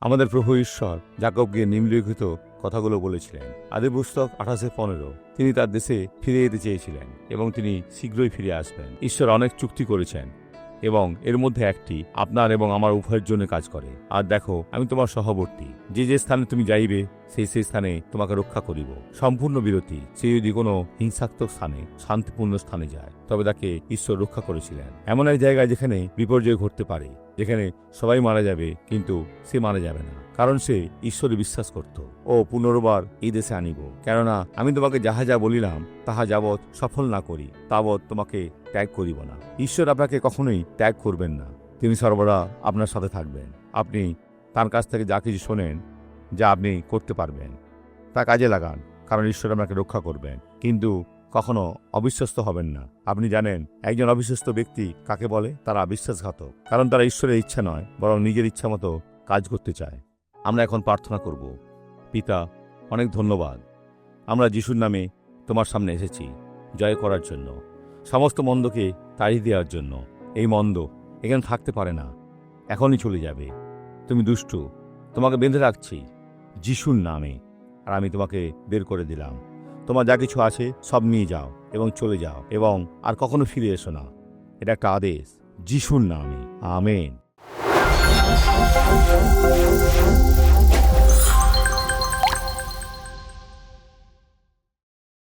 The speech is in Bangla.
আমাদের প্রভু ঈশ্বর যাকবকে নিম্নলিখিত কথাগুলো বলেছিলেন। আদি পুস্তক 28:15। তিনি তার দেশে ফিরে যেতে চেয়েছিলেন এবং তিনি শীঘ্রই ফিরে আসবেন। ঈশ্বর অনেক চুক্তি করেছেন এবং এর মধ্যে একটি আপনার এবং আমার উভয়ের জন্য কাজ করে। আর দেখো, আমি তোমার সহবর্তী, যে স্থানে তুমি যাইবে সেই স্থানে তোমাকে রক্ষা করিব। সম্পূর্ণ বিরতি। সে যদি কোনো হিংসাত্মক স্থানে, শান্তিপূর্ণ স্থানে যায়, তবে তাকে ঈশ্বর রক্ষা করেছিলেন। এমন এক জায়গায় যেখানে বিপর্যয় ঘটতে পারে, যেখানে সবাই মারা যাবে, কিন্তু সে মারা যাবে না, কারণ সে ঈশ্বরে বিশ্বাস করত। ও পুনর্বার এই দেশে আনিব, কেননা আমি তোমাকে যাহা যা বলিলাম তাহা যাবৎ সফল না করি, তাবৎ তোমাকে ত্যাগ করিব না। ঈশ্বর আপনাকে কখনোই ত্যাগ করবেন না। তিনি সর্বদা আপনার সাথে থাকবেন। আপনি তার কাছ থেকে যা কিছু শোনেন, যা আপনি করতে পারবেন, তা কাজে লাগান, কারণ ঈশ্বর আপনাকে রক্ষা করবেন। কিন্তু কখনো অবিশ্বস্ত হবেন না। আপনি জানেন একজন অবিশ্বস্ত ব্যক্তি কাকে বলে? তারা বিশ্বাসঘাতক, কারণ তারা ঈশ্বরের ইচ্ছা নয়, বরং নিজের ইচ্ছা মতো কাজ করতে চায়। আমরা এখন প্রার্থনা করব। পিতা, অনেক ধন্যবাদ। আমরা যিশুর নামে তোমার সামনে এসেছি জয় করার জন্য, সমস্ত মন্দকে তাড়িয়ে দেওয়ার জন্য। এই মন্দ এখানে থাকতে পারে না, এখনই চলে যাবে। তুমি দুষ্টু, তোমাকে বেঁধে রাখছি যিশুর নামে। আর আমি তোমাকে বের করে দিলাম। তোমার যা কিছু আছে সব নিয়ে যাও এবং চলে যাও, এবং আর কখনো ফিরে এসো না। এটা একটা আদেশ, যিশুর নামে। আমেন।